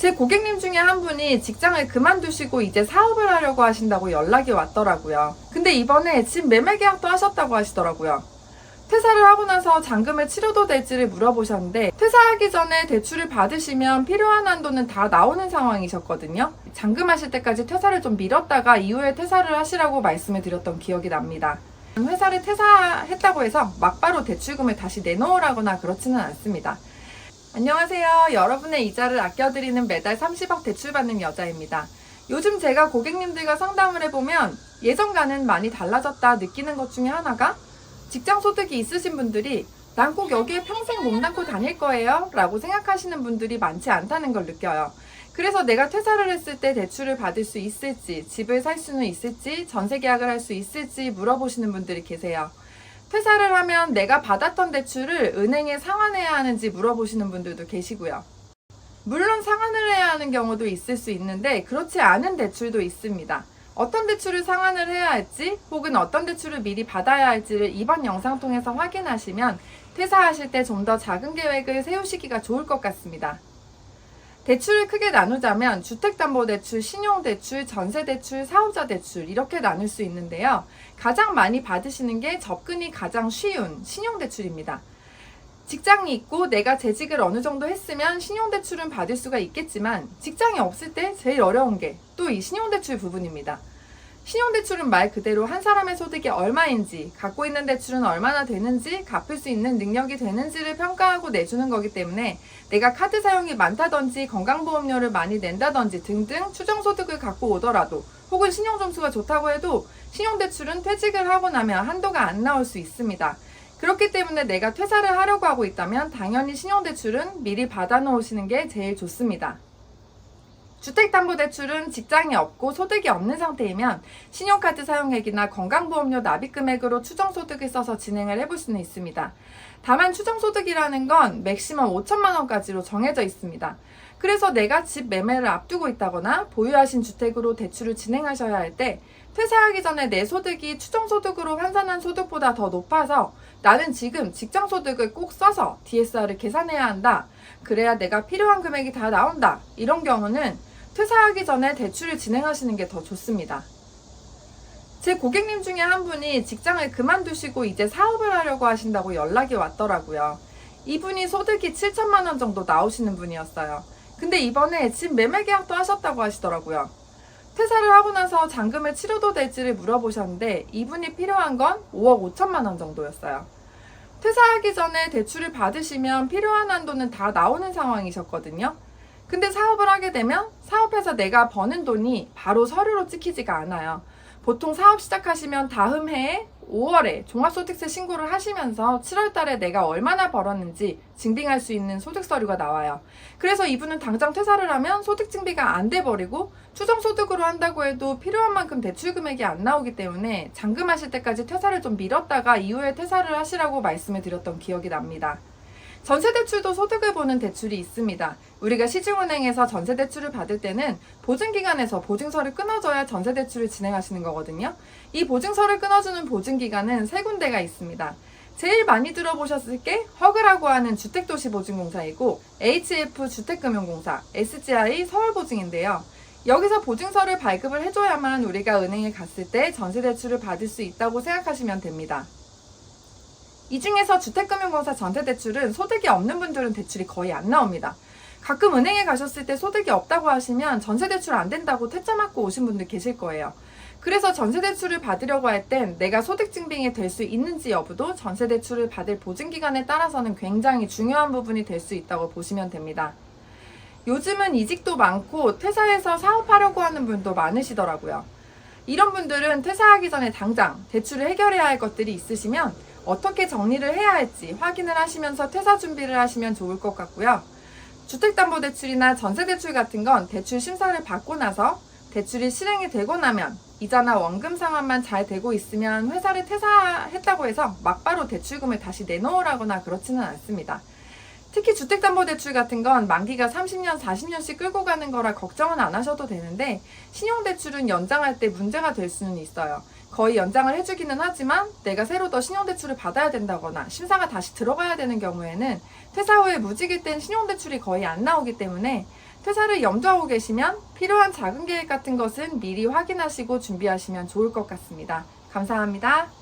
제 고객님 중에 한 분이 직장을 그만두시고 이제 사업을 하려고 하신다고 연락이 왔더라고요. 근데 이번에 집 매매 계약도 하셨다고 하시더라고요. 퇴사를 하고 나서 잔금을 치러도 될지를 물어보셨는데, 퇴사하기 전에 대출을 받으시면 필요한 한도는 다 나오는 상황이셨거든요. 잔금하실 때까지 퇴사를 좀 미뤘다가 이후에 퇴사를 하시라고 말씀을 드렸던 기억이 납니다. 회사를 퇴사했다고 해서 막바로 대출금을 다시 내놓으라거나 그렇지는 않습니다. 안녕하세요. 여러분의 이자를 아껴드리는 매달 30억 대출받는 여자입니다. 요즘 제가 고객님들과 상담을 해보면 예전과는 많이 달라졌다 느끼는 것 중에 하나가, 직장 소득이 있으신 분들이 난 꼭 여기에 평생 몸담고 다닐 거예요 라고 생각하시는 분들이 많지 않다는 걸 느껴요. 그래서 내가 퇴사를 했을 때 대출을 받을 수 있을지, 집을 살 수는 있을지, 전세 계약을 할 수 있을지 물어보시는 분들이 계세요. 퇴사를 하면 내가 받았던 대출을 은행에 상환해야 하는지 물어보시는 분들도 계시고요. 물론 상환을 해야 하는 경우도 있을 수 있는데 그렇지 않은 대출도 있습니다. 어떤 대출을 상환을 해야 할지 혹은 어떤 대출을 미리 받아야 할지를 이번 영상 통해서 확인하시면 퇴사하실 때 좀 더 작은 계획을 세우시기가 좋을 것 같습니다. 대출을 크게 나누자면 주택담보대출, 신용대출, 전세대출, 사업자대출 이렇게 나눌 수 있는데요. 가장 많이 받으시는 게 접근이 가장 쉬운 신용대출입니다. 직장이 있고 내가 재직을 어느 정도 했으면 신용대출은 받을 수가 있겠지만, 직장이 없을 때 제일 어려운 게 또 이 신용대출 부분입니다. 신용대출은 말 그대로 한 사람의 소득이 얼마인지, 갖고 있는 대출은 얼마나 되는지, 갚을 수 있는 능력이 되는지를 평가하고 내주는 거기 때문에 내가 카드 사용이 많다든지 건강보험료를 많이 낸다든지 등등 추정소득을 갖고 오더라도, 혹은 신용점수가 좋다고 해도 신용대출은 퇴직을 하고 나면 한도가 안 나올 수 있습니다. 그렇기 때문에 내가 퇴사를 하려고 하고 있다면 당연히 신용대출은 미리 받아놓으시는 게 제일 좋습니다. 주택담보대출은 직장이 없고 소득이 없는 상태이면 신용카드 사용액이나 건강보험료 납입금액으로 추정소득을 써서 진행을 해볼 수는 있습니다. 다만 추정소득이라는 건 맥시멈 5천만 원까지로 정해져 있습니다. 그래서 내가 집 매매를 앞두고 있다거나 보유하신 주택으로 대출을 진행하셔야 할 때, 퇴사하기 전에 내 소득이 추정소득으로 환산한 소득보다 더 높아서 나는 지금 직장소득을 꼭 써서 DSR을 계산해야 한다, 그래야 내가 필요한 금액이 다 나온다, 이런 경우는 퇴사하기 전에 대출을 진행하시는 게 더 좋습니다. 제 고객님 중에 한 분이 직장을 그만두시고 이제 사업을 하려고 하신다고 연락이 왔더라고요. 이분이 소득이 7천만 원 정도 나오시는 분이었어요. 근데 이번에 집 매매 계약도 하셨다고 하시더라고요. 퇴사를 하고 나서 잔금을 치러도 될지를 물어보셨는데 이분이 필요한 건 5억 5천만 원 정도였어요. 퇴사하기 전에 대출을 받으시면 필요한 한도는 다 나오는 상황이셨거든요. 근데 사업을 하게 되면 사업해서 내가 버는 돈이 바로 서류로 찍히지가 않아요. 보통 사업 시작하시면 다음 해에 5월에 종합소득세 신고를 하시면서 7월 달에 내가 얼마나 벌었는지 증빙할 수 있는 소득서류가 나와요. 그래서 이분은 당장 퇴사를 하면 소득증빙가 안 돼버리고 추정소득으로 한다고 해도 필요한 만큼 대출 금액이 안 나오기 때문에 잔금하실 때까지 퇴사를 좀 미뤘다가 이후에 퇴사를 하시라고 말씀을 드렸던 기억이 납니다. 전세대출도 소득을 보는 대출이 있습니다. 우리가 시중은행에서 전세대출을 받을 때는 보증기관에서 보증서를 끊어줘야 전세대출을 진행하시는 거거든요. 이 보증서를 끊어주는 보증기관은 세 군데가 있습니다. 제일 많이 들어보셨을 게 허그라고 하는 주택도시보증공사이고, HF 주택금융공사, SGI 서울보증인데요. 여기서 보증서를 발급을 해줘야만 우리가 은행에 갔을 때 전세대출을 받을 수 있다고 생각하시면 됩니다. 이 중에서 주택금융공사 전세대출은 소득이 없는 분들은 대출이 거의 안 나옵니다. 가끔 은행에 가셨을 때 소득이 없다고 하시면 전세대출 안 된다고 퇴짜 맞고 오신 분들 계실 거예요. 그래서 전세대출을 받으려고 할 땐 내가 소득증빙이 될 수 있는지 여부도 전세대출을 받을 보증기간에 따라서는 굉장히 중요한 부분이 될 수 있다고 보시면 됩니다. 요즘은 이직도 많고 퇴사해서 사업하려고 하는 분도 많으시더라고요. 이런 분들은 퇴사하기 전에 당장 대출을 해결해야 할 것들이 있으시면 어떻게 정리를 해야 할지 확인을 하시면서 퇴사 준비를 하시면 좋을 것 같고요. 주택담보대출이나 전세대출 같은 건 대출 심사를 받고 나서 대출이 실행이 되고 나면 이자나 원금 상환만 잘 되고 있으면 회사를 퇴사했다고 해서 막바로 대출금을 다시 내놓으라거나 그렇지는 않습니다. 특히 주택담보대출 같은 건 만기가 30년, 40년씩 끌고 가는 거라 걱정은 안 하셔도 되는데, 신용대출은 연장할 때 문제가 될 수는 있어요. 거의 연장을 해주기는 하지만 내가 새로 더 신용대출을 받아야 된다거나 심사가 다시 들어가야 되는 경우에는 퇴사 후에 무직일 땐 신용대출이 거의 안 나오기 때문에 퇴사를 염두하고 계시면 필요한 자금 계획 같은 것은 미리 확인하시고 준비하시면 좋을 것 같습니다. 감사합니다.